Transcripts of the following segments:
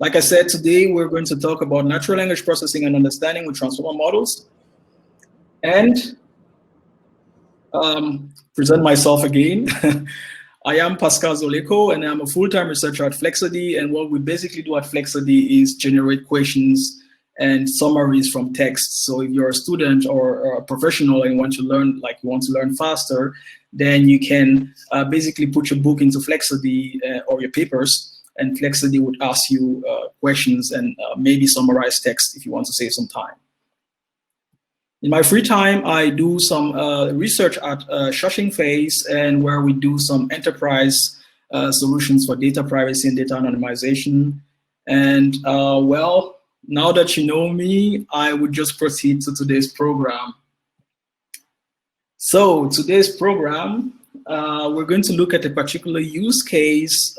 Like I said, today we're going to talk about natural language processing and understanding with transformer models. And present myself again. I am Pascal Zoleko, and I'm a full-time researcher at Flexudy. And what we basically do at Flexudy is generate questions and summaries from text. So if you're a student or a professional and you want to learn, faster, then you can basically put your book into Flexudy or your papers, and Flexudy would ask you questions and maybe summarize text if you want to save some time. In my free time, I do some research at Shushing Phase, and where we do some enterprise solutions for data privacy and data anonymization. And well, now that you know me, I would just proceed to today's program. So today's program, we're going to look at a particular use case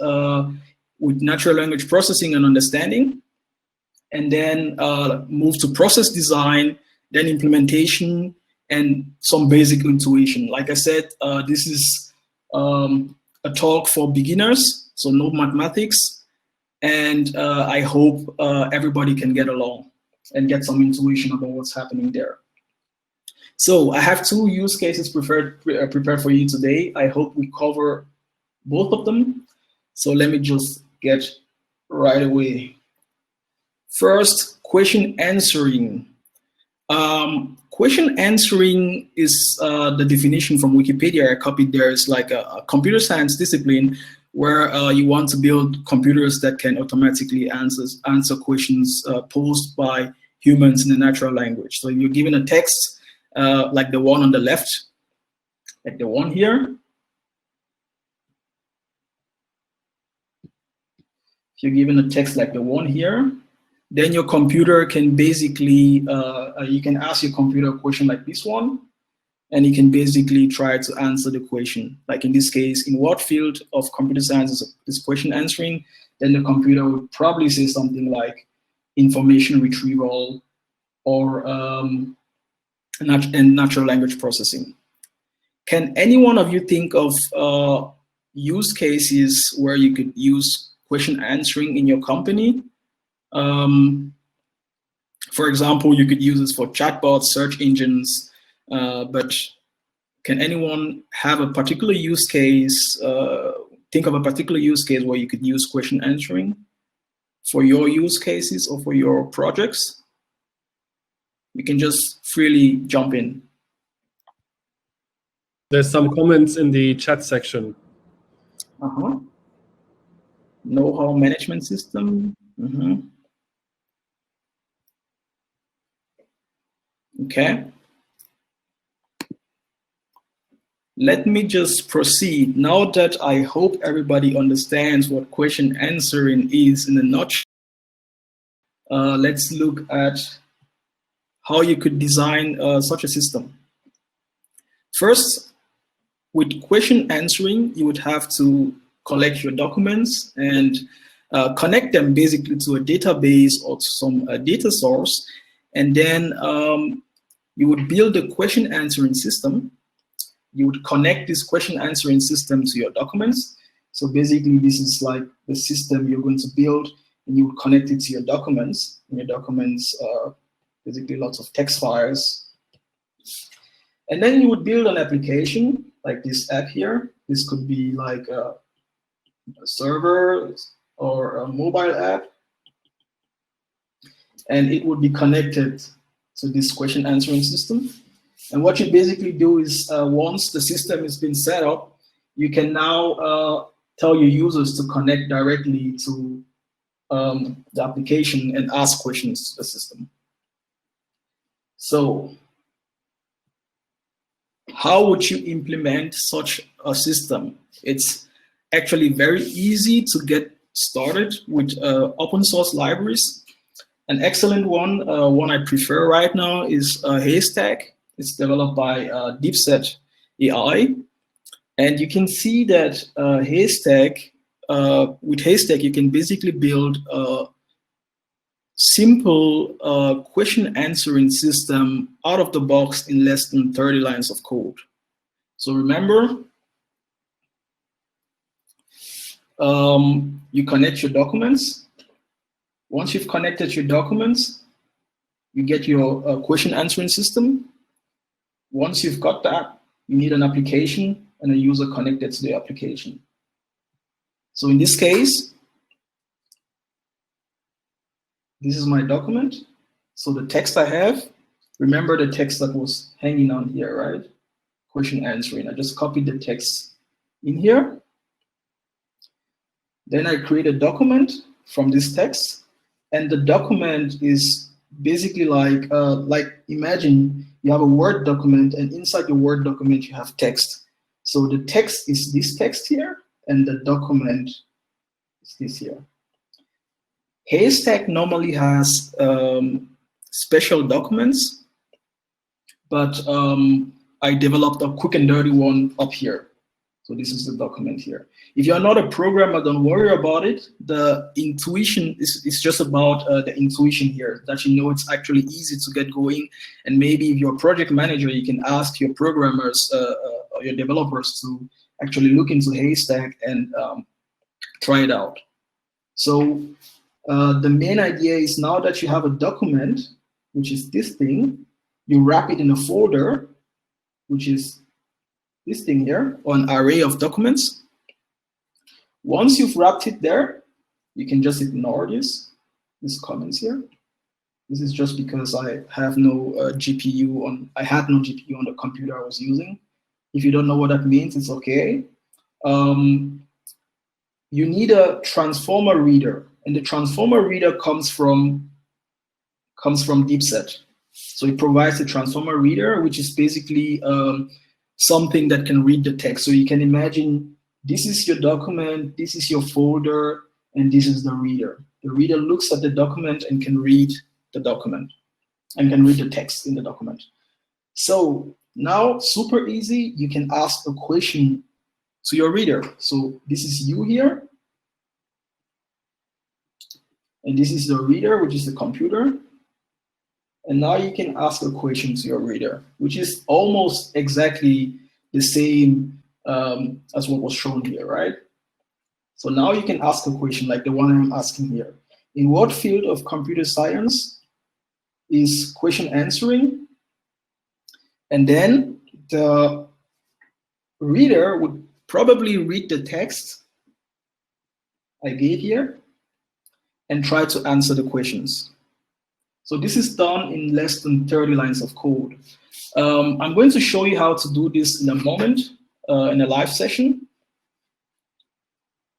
with natural language processing and understanding, and then move to process design, then implementation, and some basic intuition. Like I said, this is a talk for beginners, so no mathematics, and I hope everybody can get along and get some intuition about what's happening there. So I have two use cases prepared for you today. I hope we cover both of them. So let me just get right away. First, question answering. Question answering is the definition from Wikipedia I copied there. It's like a computer science discipline where you want to build computers that can automatically answer questions posed by humans in a natural language. So if you're given a text like the one on the left, like the one here, if you're given a text like the one here, then your computer can basically, you can ask your computer a question like this one, and it can basically try to answer the question. Like in this case, in what field of computer science is question answering? Then the computer would probably say something like information retrieval or natural language processing. Can any one of you think of use cases where you could use question answering in your company? For example, you could use this for chatbots, search engines, but can anyone have a particular use case, think of a particular use case where you could use question answering for your use cases or for your projects? You can just freely jump in. There's some comments in the chat section. Know-how management system. Okay. Let me just proceed. Now that I hope everybody understands what question answering is in a nutshell, let's look at how you could design such a system. First, with question answering, you would have to collect your documents and connect them basically to a database or to some data source, and then you would build a question answering system. You would connect this question answering system to your documents. So basically, this is like the system you're going to build, and you would connect it to your documents. And your documents are basically lots of text files. And then you would build an application like this app here. This could be like a server or a mobile app. And it would be connected to this question answering system. And what you basically do is once the system has been set up, you can now tell your users to connect directly to the application and ask questions to the system. So how would you implement such a system? It's actually very easy to get started with open source libraries. An excellent one, one I prefer right now, is Haystack. It's developed by DeepSet AI. And you can see that with Haystack, you can basically build a simple question answering system out of the box in less than 30 lines of code. So remember, you connect your documents, Once you've connected your documents, you get your question answering system. Once you've got that, you need an application and a user connected to the application. So in this case, this is my document. So the text I have, remember the text that was hanging on here, right? Question answering. I just copied the text in here. Then I create a document from this text, and the document is basically like imagine you have a Word document, and inside the Word document you have text. So the text is this text here, and the document is this here. Haystack normally has special documents, but I developed a quick and dirty one up here. So this is the document here. If you're not a programmer, don't worry about it. The intuition is just about the intuition here, that you know it's actually easy to get going. And maybe if you're a project manager, you can ask your programmers or your developers to actually look into Haystack and try it out. So the main idea is now that you have a document, which is this thing, you wrap it in a folder, which is this thing here, or an array of documents. Once you've wrapped it there, you can just ignore these comments here. This is just because I have no GPU on, I had no GPU on the computer I was using. If you don't know what that means, it's okay. You need a transformer reader, and the transformer reader comes from DeepSet. So it provides a transformer reader, which is basically something that can read the text. So you can imagine this is your document, this is your folder, and this is the reader. The reader looks at the document and can read the document and can read the text in the document. So now, super easy, you can ask a question to your reader. So this is you here, and this is the reader, which is the computer. And now you can ask a question to your reader, which is almost exactly the same as what was shown here, right? So now you can ask a question like the one I'm asking here. In what field of computer science is question answering? And then the reader would probably read the text I gave here and try to answer the questions. So this is done in less than 30 lines of code. I'm going to show you how to do this in a moment in a live session.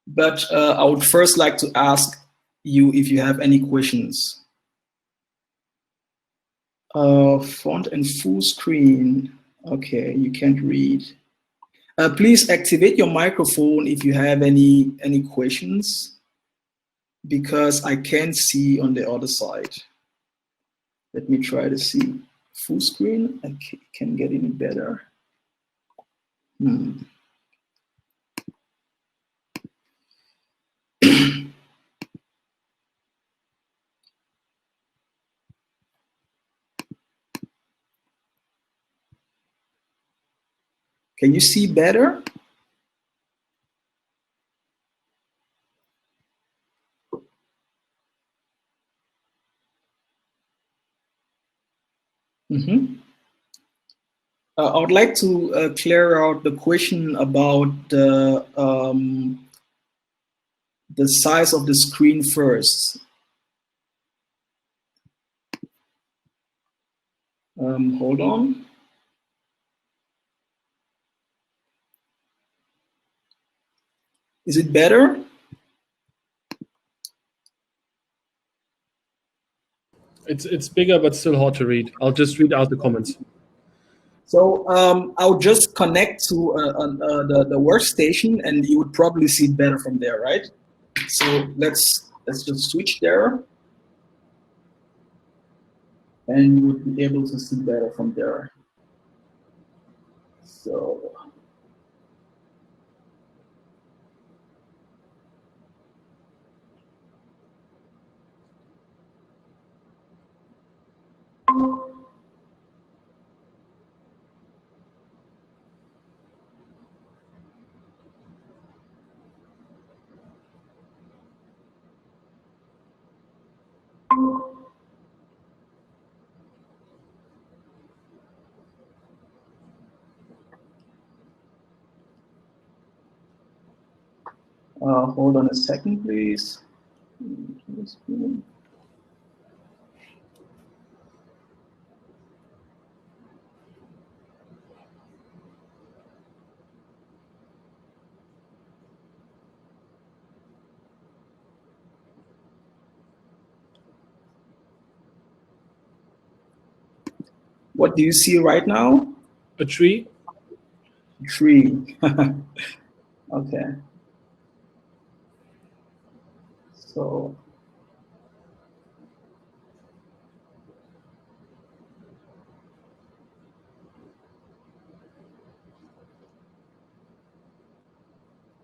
But I would first like to ask you if you have any questions. Font and full screen. Okay, you can't read. Please activate your microphone if you have any questions, because I can't see on the other side. Let me try to see full screen. I can't get any better. Can you see better? I would like to clear out the question about the size of the screen first. Hold on. Is it better? It's bigger, but still hard to read. I'll just read out the comments. So I'll just connect to the workstation, and you would probably see it better from there, right? So let's just switch there, and you would be able to see better from there. So. Hold on a second, please. What do you see right now? A tree. Tree. Okay. So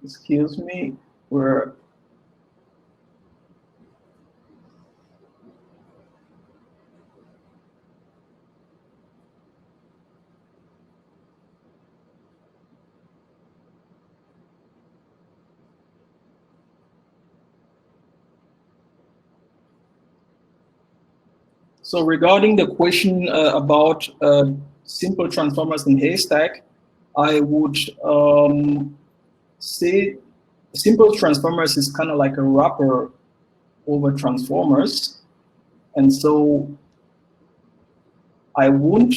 excuse me, we're so regarding the question about simple transformers in haystack, I would say simple transformers is kind of like a wrapper over transformers. And so I won't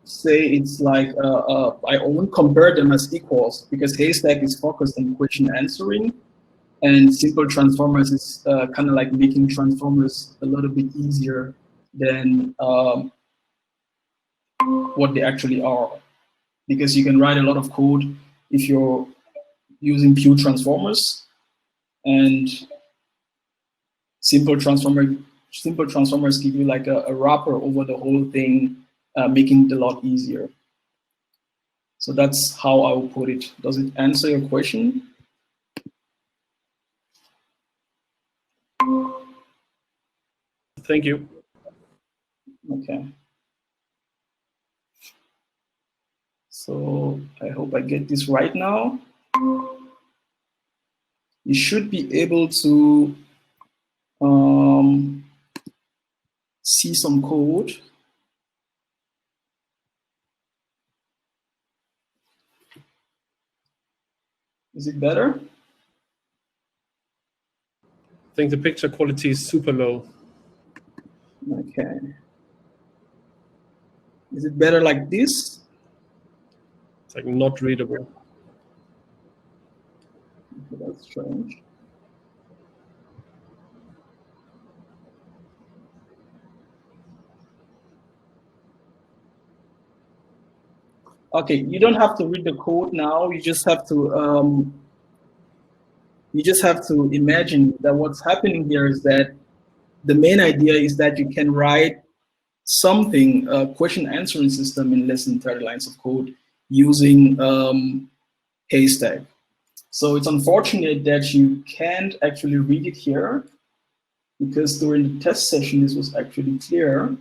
say it's like, I won't compare them as equals, because haystack is focused on question answering, and simple transformers is kind of like making transformers a little bit easier than what they actually are. Because you can write a lot of code if you're using pure transformers, and simple transformers give you like a wrapper over the whole thing, making it a lot easier. So that's how I will put it. Does it answer your question? Thank you. Okay. So I hope I get this right now. You should be able to see some code. Is it better? I think the picture quality is super low. Okay. Is it better like this? It's like not readable. Okay, that's strange. Okay, you don't have to read the code now. You just have to imagine that what's happening here is that the main idea is that you can write something, a question answering system in less than 30 lines of code using haystack. So it's unfortunate that you can't actually read it here, because during the test session this was actually clear.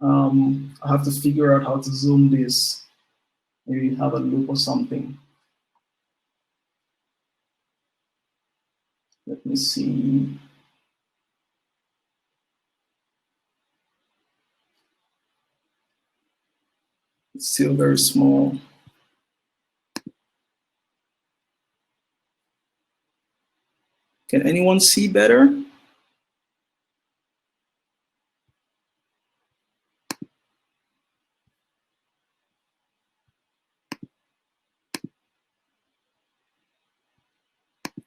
I have to figure out how to zoom this. Maybe have a loop or something. Let me see. It's still very small. Can anyone see better?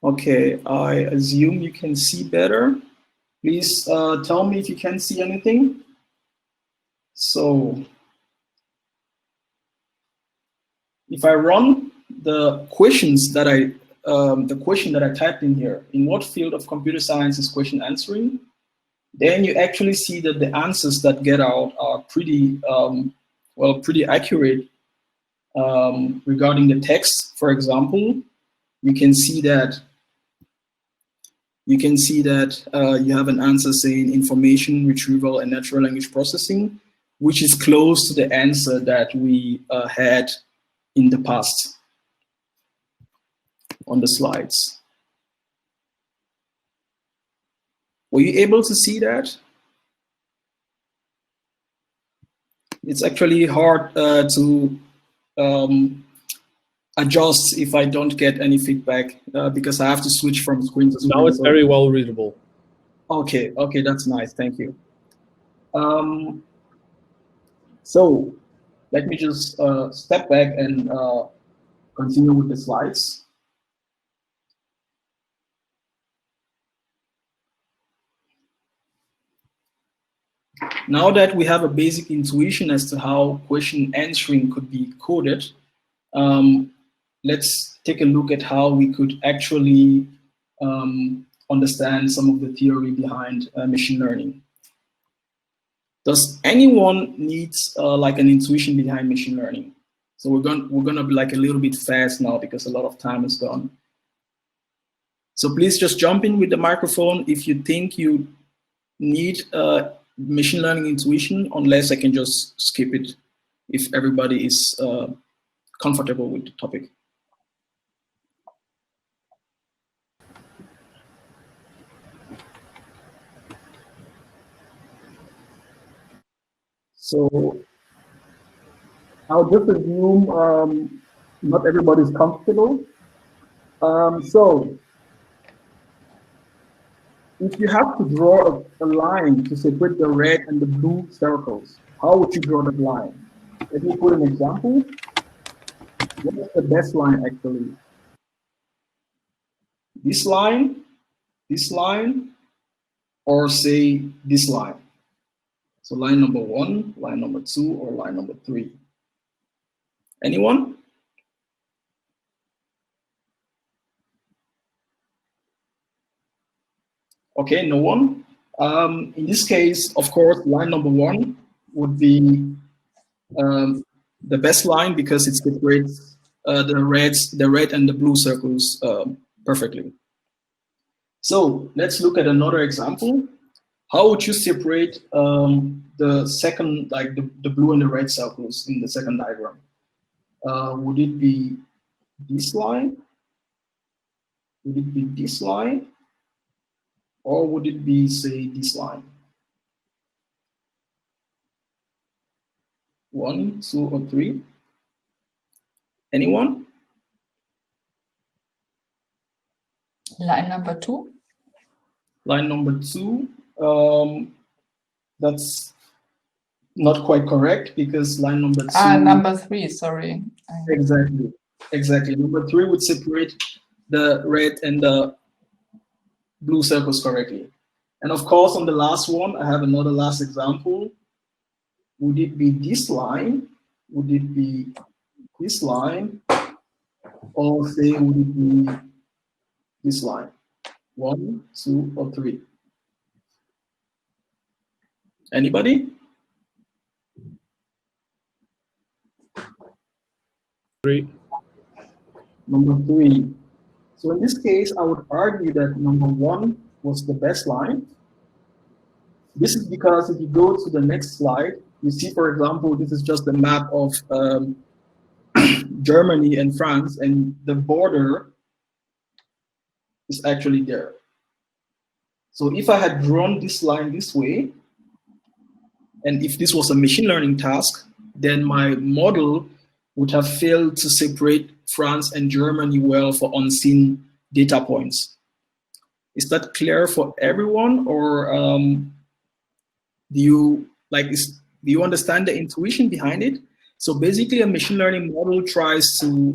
Okay, I assume you can see better. Please tell me if you can see anything. So if I run the questions that the question that I typed in here, in what field of computer science is question answering, then you actually see that the answers that get out are pretty, well, pretty accurate. Regarding the text, for example, you can see that you have an answer saying information retrieval and natural language processing, which is close to the answer that we had in the past on the slides. Were you able to see that? It's actually hard to adjust if I don't get any feedback because I have to switch from screen to screen. Now it's very well readable. Okay, okay, that's nice. Thank you. So let me just step back and continue with the slides. Now that we have a basic intuition as to how question answering could be coded, let's take a look at how we could actually understand some of the theory behind machine learning. Does anyone needs like an intuition behind machine learning? So we're gonna be like a little bit fast now because a lot of time is gone. So please just jump in with the microphone if you think you need machine learning intuition, unless I can just skip it if everybody is comfortable with the topic. So I'll just assume not everybody is comfortable. So if you have to draw a line to separate the red and the blue circles, how would you draw that line? Let me put an example. What's the best line actually? This line, or say this line? So line number 1, line number 2, or line number 3? Anyone? Okay, no one. In this case, of course, line number 1 would be the best line because it separates the red and the blue circles perfectly. So let's look at another example. How would you separate the second, like the blue and the red circles in the second diagram? Would it be this line? Would it be this line? Or would it be, say, this line? 1, 2, or 3? Anyone? Line number 2. Line number 2. That's not quite correct because line number 2. Number 3, sorry. Exactly, exactly. Number 3 would separate the red and the blue circles correctly. And of course, on the last one, I have another last example. Would it be this line? Would it be this line? Or say, would it be this line? 1, 2, or 3? Anybody? 3. Number 3. So in this case, I would argue that number 1 was the best line. This is because if you go to the next slide, you see, for example, this is just the map of Germany and France, and the border is actually there. So if I had drawn this line this way, and if this was a machine learning task, then my model would have failed to separate France and Germany well for unseen data points. Is that clear for everyone, or do you understand the intuition behind it? So basically, a machine learning model tries to,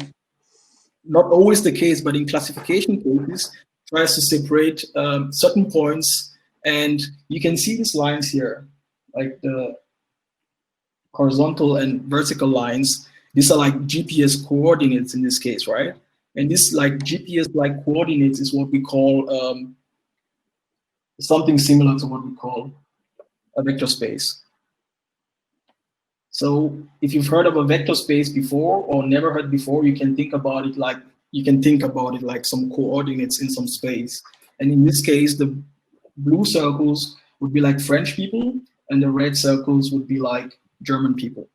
not always the case, but in classification cases, tries to separate certain points, and you can see these lines here, like the horizontal and vertical lines. These are like GPS coordinates in this case, right? And this like GPS-like coordinates is what we call something similar to what we call a vector space. So if you've heard of a vector space before or never heard before, you can think about it like some coordinates in some space. And in this case, the blue circles would be like French people, and the red circles would be like German people.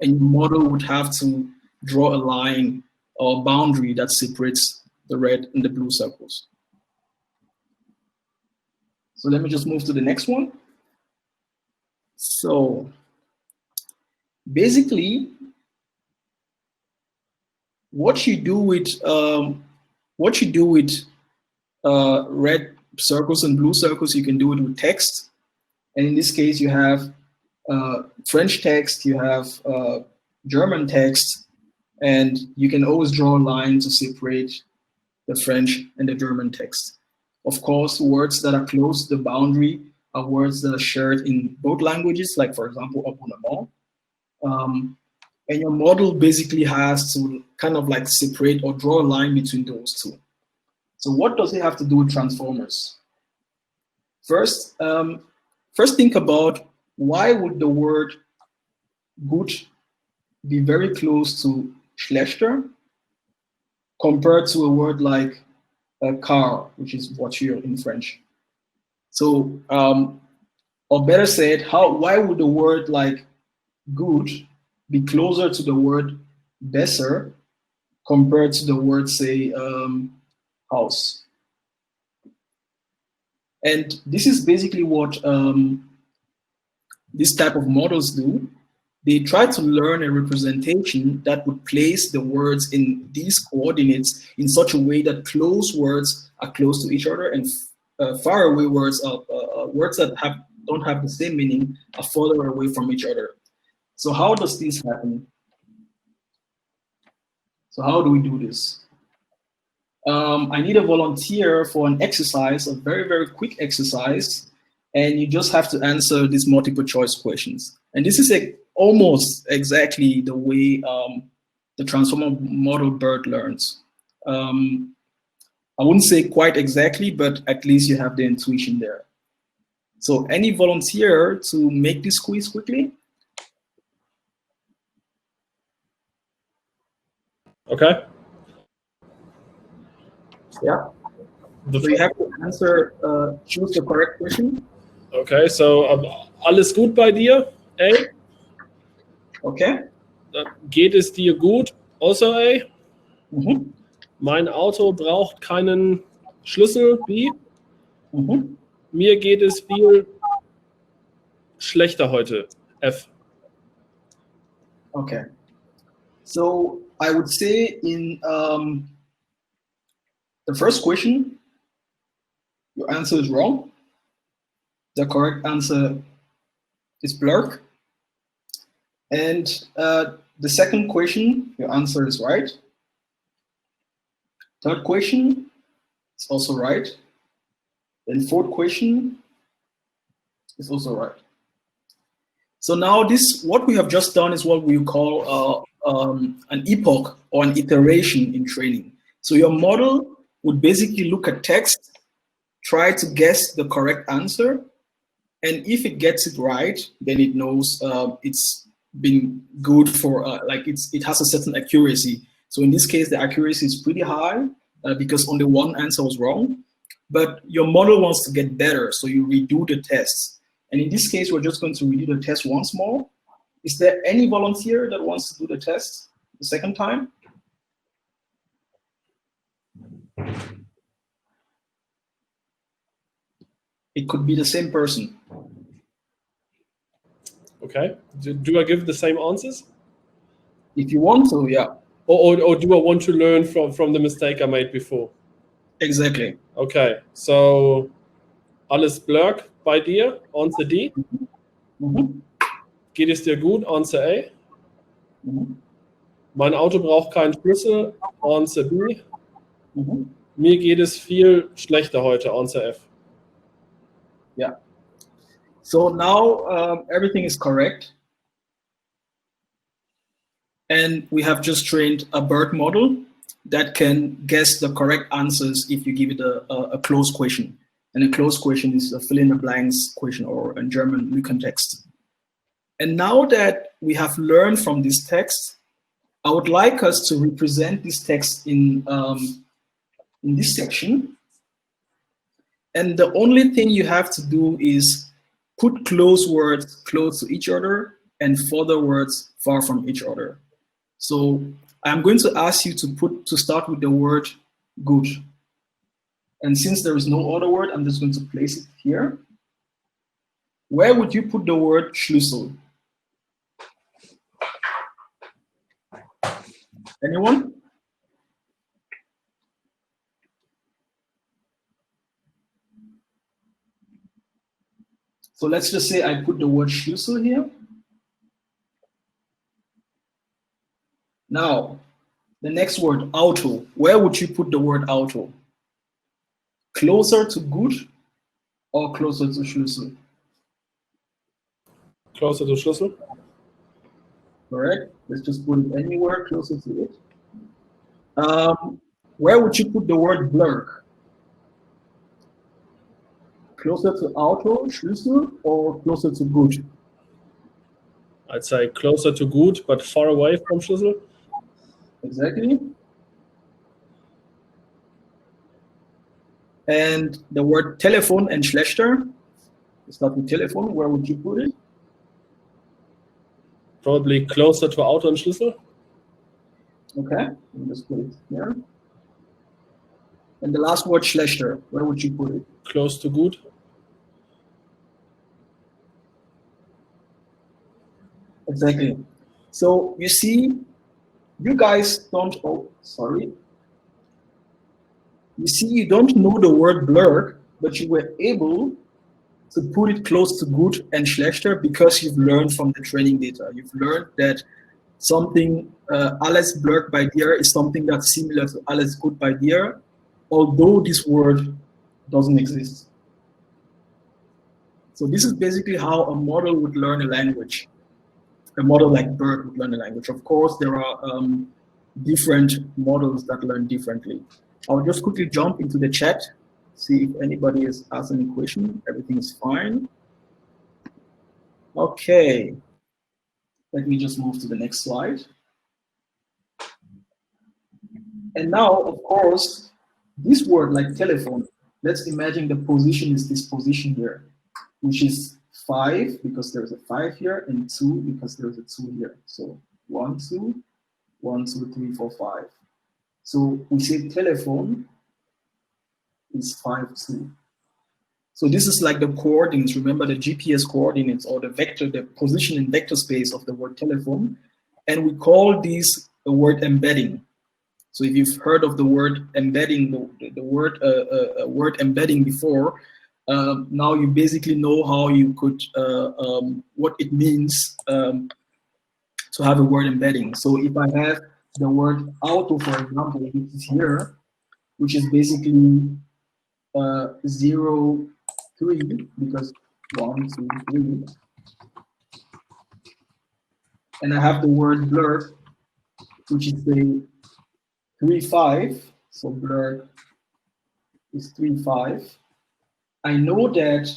And your model would have to draw a line or boundary that separates the red and the blue circles. So let me just move to the next one. So basically, what you do with red circles and blue circles, you can do it with text. And in this case, you have French text, you have German text, and you can always draw a line to separate the French and the German text. Of course, words that are close to the boundary are words that are shared in both languages, like for example, abonnement. And your model basically has to kind of like separate or draw a line between those two. So what does it have to do with transformers? First, think about why would the word gut be very close to schlechter compared to a word like a car, which is voiture in French. So, or better said, why would the word like good be closer to the word besser compared to the word, say, house? And this is basically what this type of models do. They try to learn a representation that would place the words in these coordinates in such a way that close words are close to each other and far away words are words that don't have the same meaning are further away from each other. So how does this happen? So how do we do this? I need a volunteer for an exercise, a very, very quick exercise, and you just have to answer these multiple choice questions. And this is almost exactly the way the transformer model BERT learns. I wouldn't say quite exactly, but at least you have the intuition there. So any volunteer to make this quiz quickly? Okay. Yeah. So you have to answer, choose the correct question. Okay, so alles gut bei dir? A. Okay. Geht es dir gut? Also A. Mhm. Mein Auto braucht keinen Schlüssel. B. Mhm. Mir geht es viel schlechter heute. F. Okay. So I would say in the first question, your answer is wrong. The correct answer is blurk. And the second question, your answer is right. Third question is also right. Then fourth question is also right. So now what we have just done is what we call an epoch or an iteration in training. So your model would basically look at text, try to guess the correct answer, and if it gets it right, then it knows it's been good for it has a certain accuracy. So in this case, the accuracy is pretty high because only one answer was wrong. But your model wants to get better, so you redo the tests. And in this case, we're just going to redo the test once more. Is there any volunteer that wants to do the test the second time? It could be the same person. Okay. Do I give the same answers? If you want to, yeah. Or do I want to learn from the mistake I made before? Exactly. Okay. So alles blurk bei dir? Answer D. Mhm. Geht es dir gut? Answer A. Mhm. Mein Auto braucht keinen Schlüssel. Answer B. Mhm. Mir geht es viel schlechter heute. Answer F. Yeah. So now everything is correct. And we have just trained a BERT model that can guess the correct answers if you give it a closed question. And a closed question is a fill in the blanks question, or in German, Lückentext. And now that we have learned from this text, I would like us to represent this text in this section. And the only thing you have to do is put close words close to each other and further words far from each other. So I'm going to ask you to start with the word good. And since there is no other word, I'm just going to place it here. Where would you put the word Schlüssel? Anyone? So let's just say I put the word Schlüssel here. Now, the next word, Auto. Where would you put the word Auto? Closer to gut or closer to Schlüssel? Closer to Schlüssel. Correct. Let's just put it anywhere closer to it. Where would you put the word Blurk? Closer to Auto, Schlüssel, or closer to gut? I'd say closer to gut, but far away from Schlüssel. Exactly. And the word Telefon and schlechter, it's not with telephone, where would you put it? Probably closer to Auto and Schlüssel. Okay, just put it here. And the last word schlechter, where would you put it? Close to gut. Exactly. So you see, you guys don't, oh, sorry. You see, you don't know the word blur, but you were able to put it close to gut and schlechter because you've learned from the training data. You've learned that something, alles blurred by dir is something that's similar to alles gut by dir, although this word doesn't exist. So this is basically how a model would learn a language. A model like BERT would learn a language. Of course, there are different models that learn differently. I'll just quickly jump into the chat, see if anybody has asked any question. Everything is fine. Okay. Let me just move to the next slide. And now, of course, this word like telephone, let's imagine the position is this position here, which is 5 because there's a 5 here, and 2 because there's a 2 here. So 1, 2, 1, 2, 3, 4, 5. So we say telephone is 5, 2. So this is like the coordinates. Remember the GPS coordinates or the vector, the position in vector space of the word telephone. And we call these the word embedding. So if you've heard of the word embedding, the word embedding before, now you basically know how you could, what it means to have a word embedding. So if I have the word auto, for example, which is here, which is basically 0, 3, because 1, 2, 3. And I have the word blur, which is the 3, 5. So blur is 3, 5. I know that,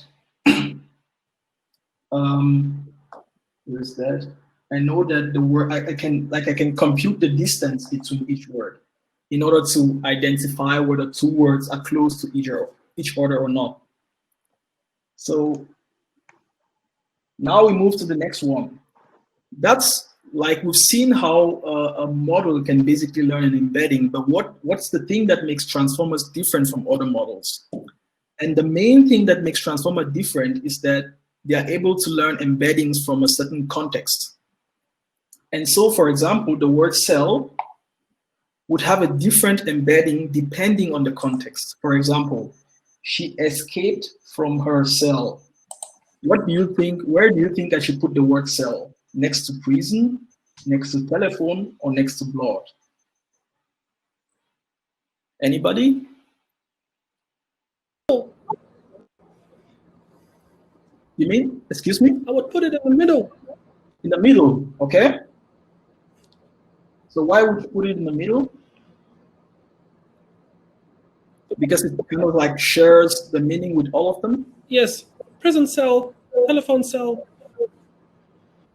where's that? I know that the word, I can compute the distance between each word in order to identify whether two words are close to each other or not. So now we move to the next one. That's like we've seen how a model can basically learn an embedding, but what's the thing that makes transformers different from other models? And the main thing that makes transformer different is that they are able to learn embeddings from a certain context. And so, for example, the word cell would have a different embedding depending on the context. For example, she escaped from her cell. What do you think, where do you think I should put the word cell? Next to prison, next to telephone, or next to blood? Anybody? You mean, excuse me? I would put it in the middle. In the middle, okay? So why would you put it in the middle? Because it kind of like shares the meaning with all of them? Yes, prison cell, telephone cell.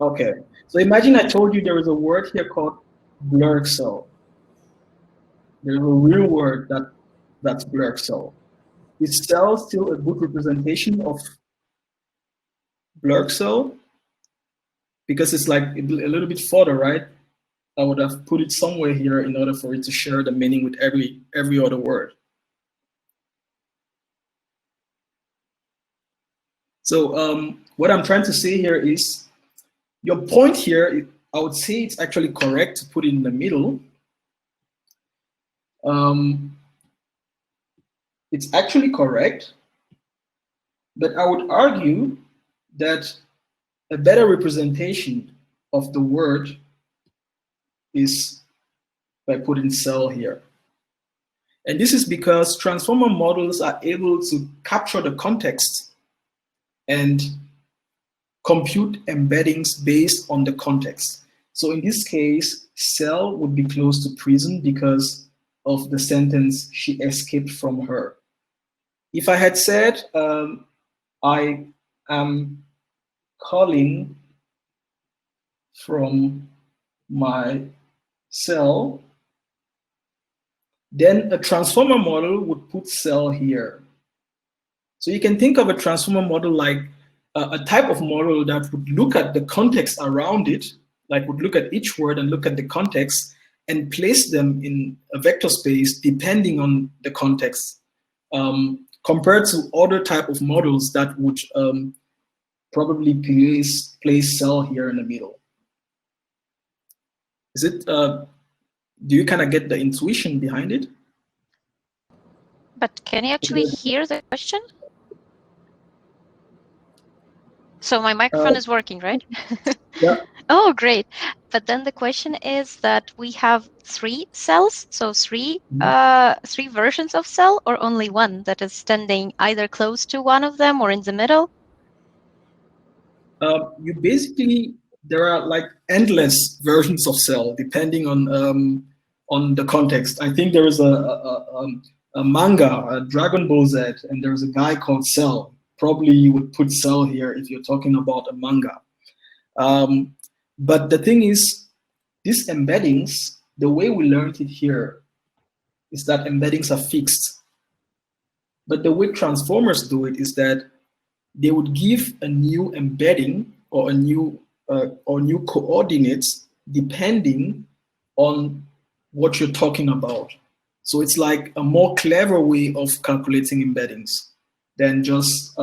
Okay, so imagine I told you there is a word here called blur cell. There's a real word that's blur cell. Is cell still a good representation of blur cell? Because it's like a little bit further, right? I would have put it somewhere here in order for it to share the meaning with every other word. So what I'm trying to say here is, your point here, I would say it's actually correct to put it in the middle. It's actually correct, but I would argue that a better representation of the word is by putting cell here. And this is because transformer models are able to capture the context and compute embeddings based on the context. So in this case, cell would be close to prison because of the sentence, she escaped from her. If I had said, I am calling from my cell, then a transformer model would put cell here. So you can think of a transformer model like a type of model that would look at the context around it, like would look at each word and look at the context and place them in a vector space depending on the context, compared to other type of models that would probably place cell here in the middle. Is it, do you kind of get the intuition behind it? But can you actually hear the question? So my microphone is working, right? Yeah. Oh, great. But then the question is that we have 3 cells, so three versions of cell, or only one that is standing either close to one of them or in the middle? You basically, there are like endless versions of cell depending on the context. I think there is a manga, a Dragon Ball Z, and there's a guy called Cell. Probably you would put Cell here if you're talking about a manga. But the thing is, these embeddings, the way we learned it here is that embeddings are fixed. But the way transformers do it is that they would give a new embedding or new coordinates depending on what you're talking about. So it's like a more clever way of calculating embeddings than just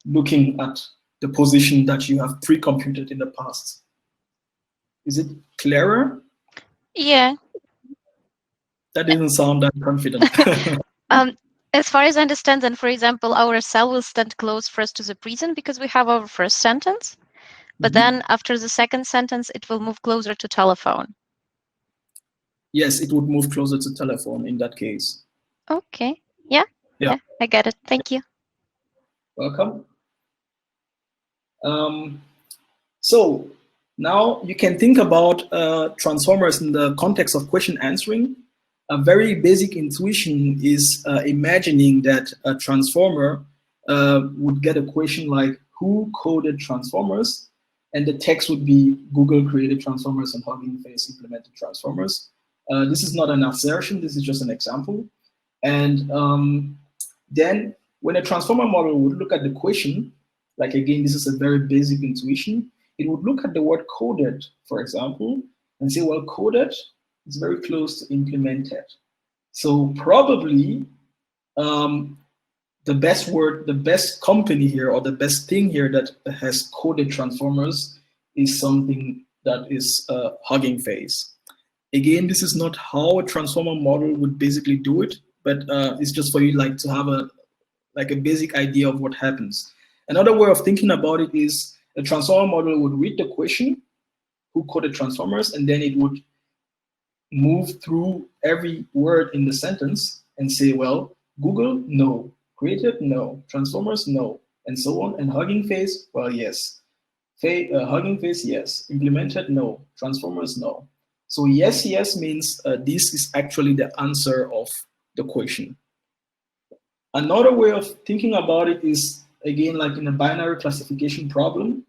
looking at the position that you have pre-computed in the past. Is it clearer? Yeah. That doesn't sound that confident. As far as I understand, then, for example, our cell will stand close first to the prison because we have our first sentence. But then after the second sentence, it will move closer to telephone. Yes, it would move closer to telephone in that case. Okay. Yeah, I get it. Thank you. Welcome. So now you can think about transformers in the context of question answering. A very basic intuition is imagining that a transformer would get a question like, who coded transformers? And the text would be, Google created transformers and Hugging Face implemented transformers. This is not an assertion, this is just an example. And then when a transformer model would look at the question, like again, this is a very basic intuition, it would look at the word coded, for example, and say, well, coded is very close to implemented. So probably the best word, the best company here, or the best thing here that has coded transformers is something that is Hugging Face. Again, this is not how a transformer model would basically do it, but it's just for you like to have a basic idea of what happens. Another way of thinking about it is a transformer model would read the question, who coded transformers, and then it would move through every word in the sentence and say, well, Google, no. Created, no. Transformers, no. And so on. And Hugging Face, well, yes. Hugging Face, yes. Implemented, no. Transformers, no. So yes, yes means this is actually the answer of the question. Another way of thinking about it is, again, like in a binary classification problem,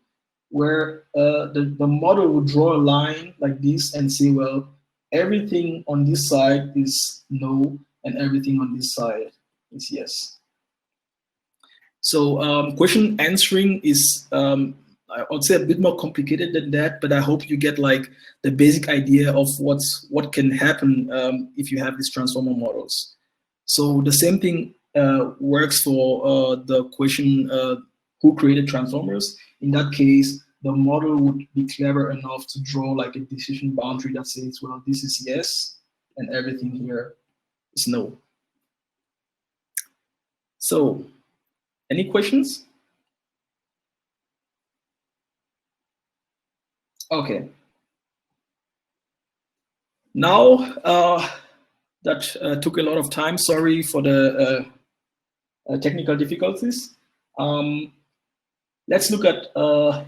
where the model would draw a line like this and say, well, everything on this side is no, and everything on this side is yes. So question answering is, I would say, a bit more complicated than that, but I hope you get like the basic idea of what can happen if you have these transformer models. So the same thing works for the question, who created transformers? In that case, the model would be clever enough to draw like a decision boundary that says, well, this is yes, and everything here is no. So, any questions? Okay. Now that took a lot of time. Sorry for the technical difficulties. Let's look at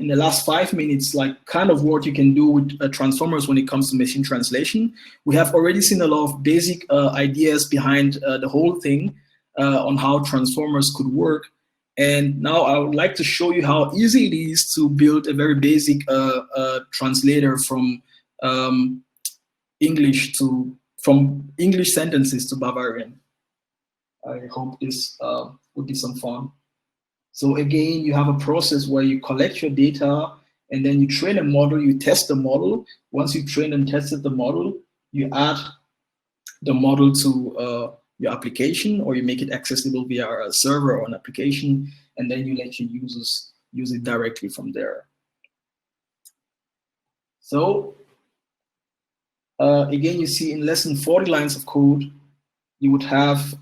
in the last 5 minutes, like kind of what you can do with transformers when it comes to machine translation. We have already seen a lot of basic ideas behind the whole thing on how transformers could work. And now I would like to show you how easy it is to build a very basic translator from English sentences to Bavarian. I hope this would be some fun. So again, you have a process where you collect your data and then you train a model, you test the model. Once you train and tested the model, you add the model to your application, or you make it accessible via a server or an application, and then you let your users use it directly from there. So again, you see in less than 40 lines of code, you would have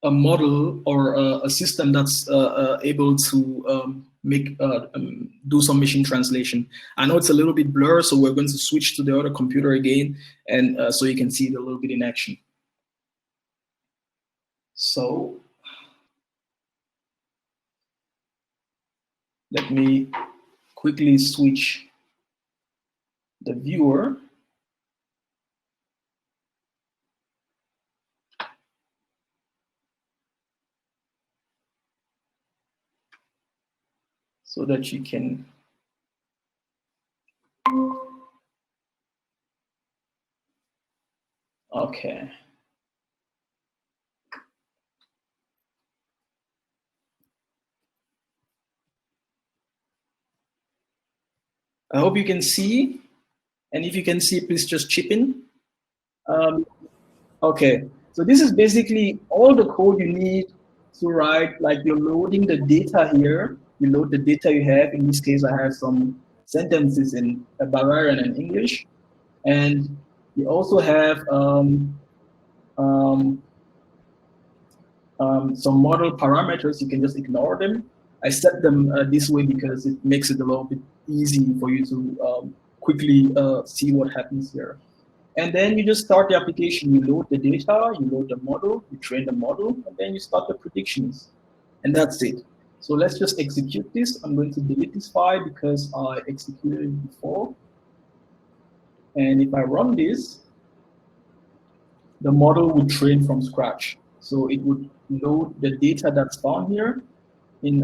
a model or a system that's able to do some machine translation. I know it's a little bit blurred, so we're going to switch to the other computer again, and so you can see it a little bit in action. So let me quickly switch the viewer. So that you can okay. I hope you can see, and if you can see, please just chip in. Okay, so this is basically all the code you need to write, like you're loading the data here. You load the data you have. In this case, I have some sentences in Bavarian and English. And you also have some model parameters. You can just ignore them. I set them this way because it makes it a little bit easy for you to quickly see what happens here. And then you just start the application. You load the data, you load the model, you train the model, and then you start the predictions. And that's it. So let's just execute this. I'm going to delete this file because I executed it before. And if I run this, the model would train from scratch. So it would load the data that's found here in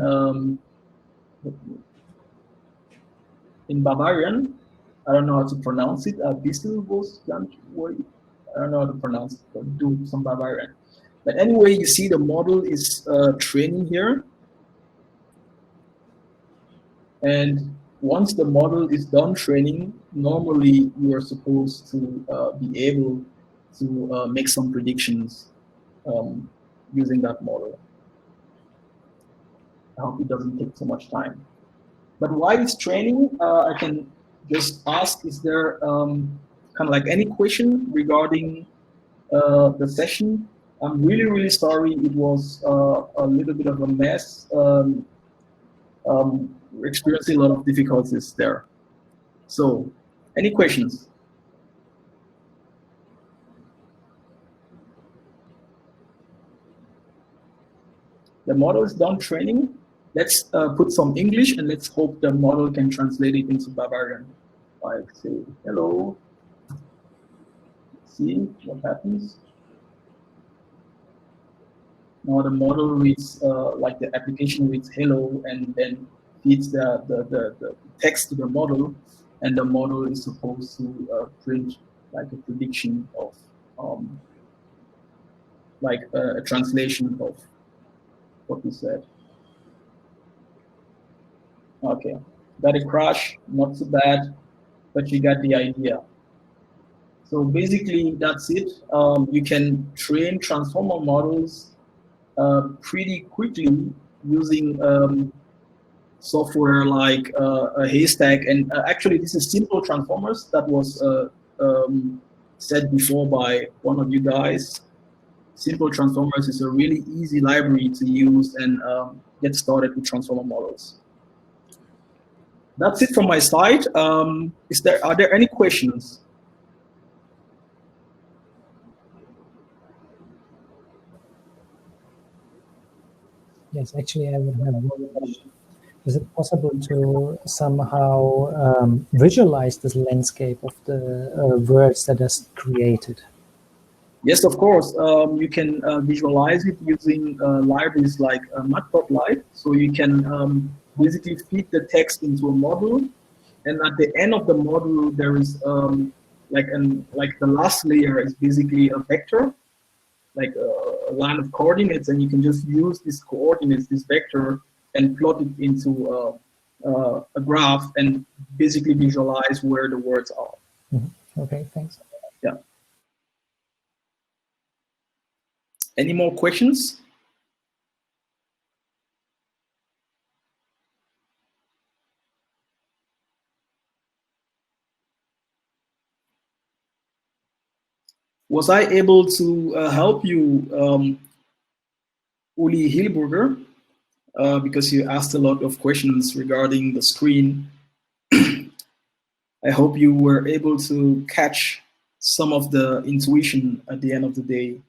Bavarian. I don't know how to pronounce it. I don't know how to pronounce it, but do some Bavarian. But anyway, you see the model is training here. And once the model is done training, normally you are supposed to be able to make some predictions using that model. I hope it doesn't take so much time. But while it's training, I can just ask, is there kind of like any question regarding the session? I'm really, really sorry. It was a little bit of a mess. We're experiencing a lot of difficulties there. So, any questions? The model is done training. Let's put some English and let's hope the model can translate it into Bavarian. Like say hello. See what happens. Now the model reads like the application reads hello and then feeds the text to the model, and the model is supposed to print like a prediction of like a translation of what we said. Okay, got a crash, not so bad, but you got the idea. So basically that's it. You can train transformer models pretty quickly using software like a haystack. And actually this is simple transformers that was said before by one of you guys. Simple transformers is a really easy library to use and get started with transformer models. That's it from my side. Are there any questions? Yes, actually, I would have one question. Is it possible to somehow visualize this landscape of the words that are created? Yes, of course. You can visualize it using libraries like Matplotlib. So you can basically feed the text into a model, and at the end of the model, there is like the last layer is basically a vector, like a line of coordinates, and you can just use these coordinates, this vector, and plot it into a graph and basically visualize where the words are. Mm-hmm. Okay, thanks. Yeah. Any more questions? Was I able to help you, Uli Hilburger? Because you asked a lot of questions regarding the screen. I hope you were able to catch some of the intuition at the end of the day.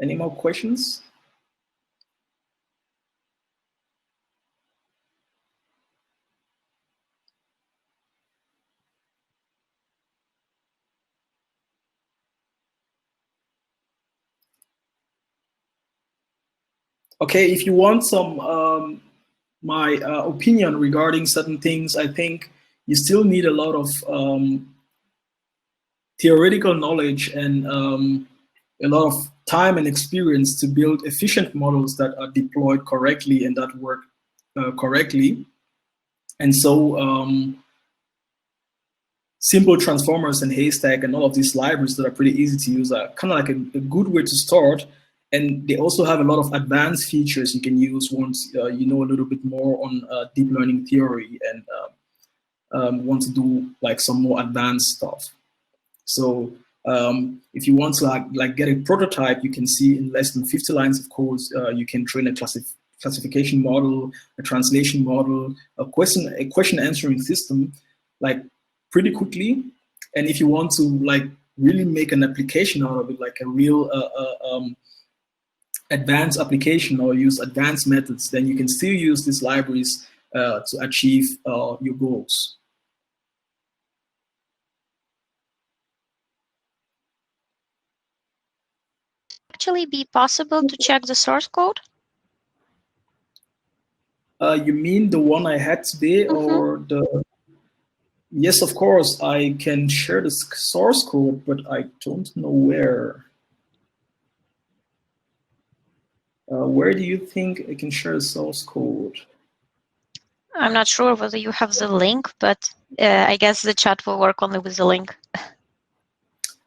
Any more questions? Okay, if you want some my opinion regarding certain things, I think you still need a lot of theoretical knowledge and a lot of time and experience to build efficient models that are deployed correctly and that work correctly. And so simple transformers and haystack and all of these libraries that are pretty easy to use are kind of like a good way to start. And they also have a lot of advanced features you can use once you know a little bit more on deep learning theory and want to do like some more advanced stuff. So if you want to like get a prototype, you can see in less than 50 lines of code, you can train a classification model, a translation model, a question answering system, like pretty quickly. And if you want to like really make an application out of it, like a real advanced application or use advanced methods, then you can still use these libraries to achieve your goals. Actually be possible to check the source code? You mean the one I had today or the... Yes, of course, I can share the source code, but I don't know where. Where do you think I can share the source code? I'm not sure whether you have the link, but I guess the chat will work only with the link.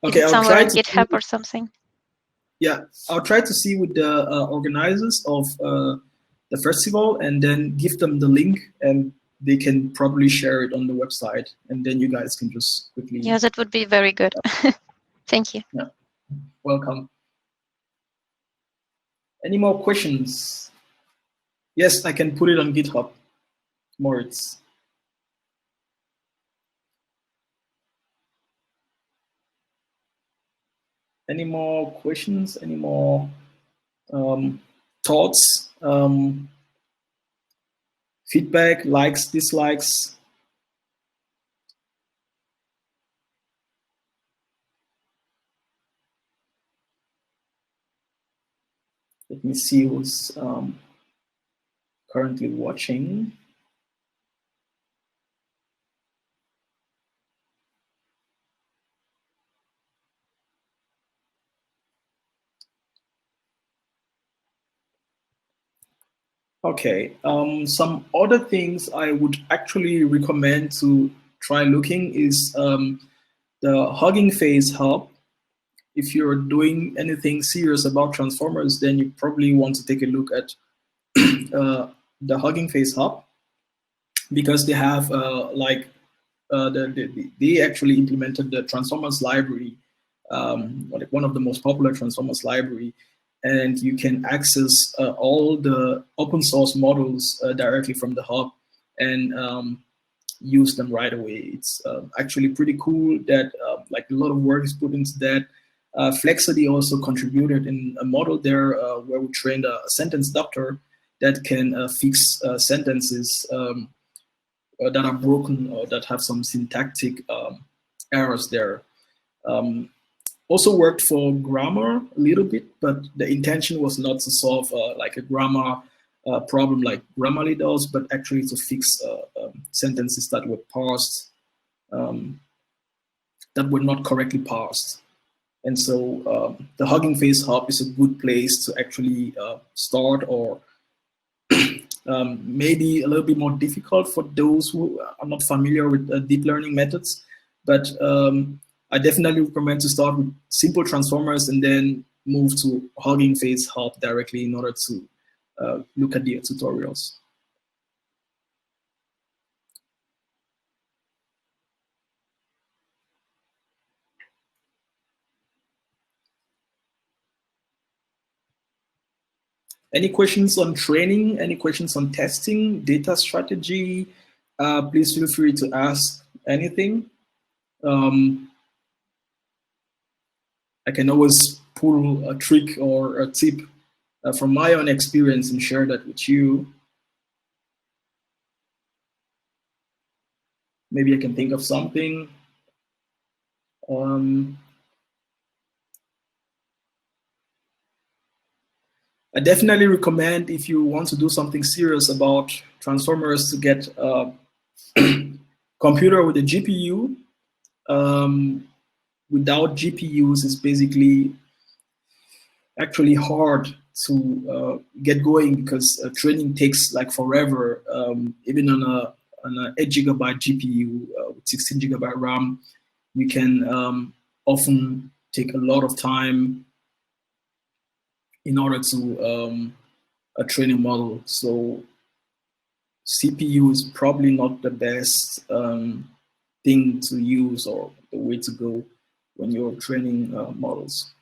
Okay, Is it somewhere in GitHub or something? Yeah, I'll try to see with the organizers of the festival and then give them the link, and they can probably share it on the website, and then you guys can just quickly... Yeah, that would be very good. Thank you. Yeah, welcome. Any more questions? Yes, I can put it on GitHub, Moritz. Any more questions? Any more thoughts? Feedback, likes, dislikes? Let me see who's currently watching. Okay, some other things I would actually recommend to try looking is the Hugging Face Hub. If you're doing anything serious about transformers, then you probably want to take a look at the Hugging Face Hub, because they have they actually implemented the transformers library like one of the most popular transformers library, and you can access all the open source models directly from the hub and use them right away. It's actually pretty cool that like a lot of work is put into that. Flexudy also contributed in a model there where we trained a sentence doctor that can fix sentences that are broken or that have some syntactic errors there. Also worked for grammar a little bit, but the intention was not to solve like a grammar problem like Grammarly does, but actually to fix sentences that were parsed, that were not correctly parsed. And so the Hugging Face Hub is a good place to actually start, or maybe a little bit more difficult for those who are not familiar with deep learning methods. But I definitely recommend to start with simple transformers and then move to Hugging Face Hub directly in order to look at the tutorials. Any questions on training? Any questions on testing, data strategy? Please feel free to ask anything. I can always pull a trick or a tip from my own experience and share that with you. Maybe I can think of something. I definitely recommend, if you want to do something serious about transformers, to get a computer with a GPU. Without GPUs, it's basically actually hard to get going, because training takes like forever. Even on an 8 GB GPU with 16 GB RAM, you can often take a lot of time in order to a training model. So CPU is probably not the best thing to use or the way to go when you're training models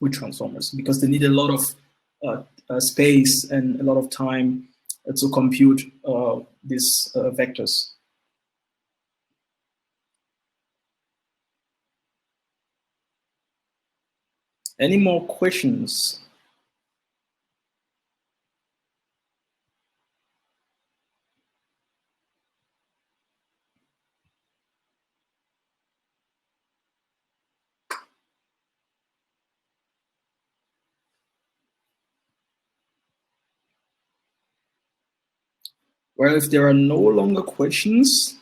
with transformers, because they need a lot of space and a lot of time to compute these vectors. Any more questions? Well, if there are no longer questions,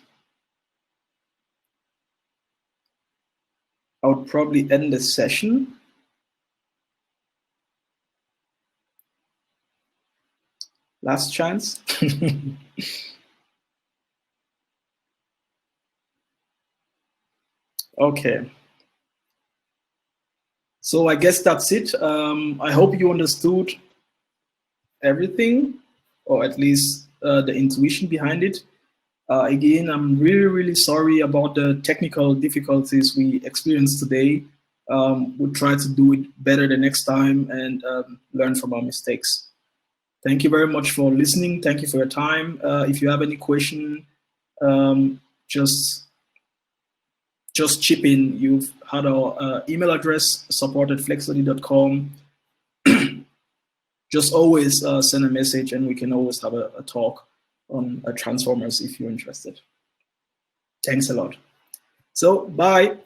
I would probably end the session. Last chance. Okay. So I guess that's it. I hope you understood everything, or at least the intuition behind it. Again, I'm really, really sorry about the technical difficulties we experienced today. We'll try to do it better the next time and learn from our mistakes. Thank you very much for listening. Thank you for your time. If you have any question, just chip in. You've had our email address, support@flexudy.com. Just always send a message, and we can always have a talk on transformers if you're interested. Thanks a lot. So, bye.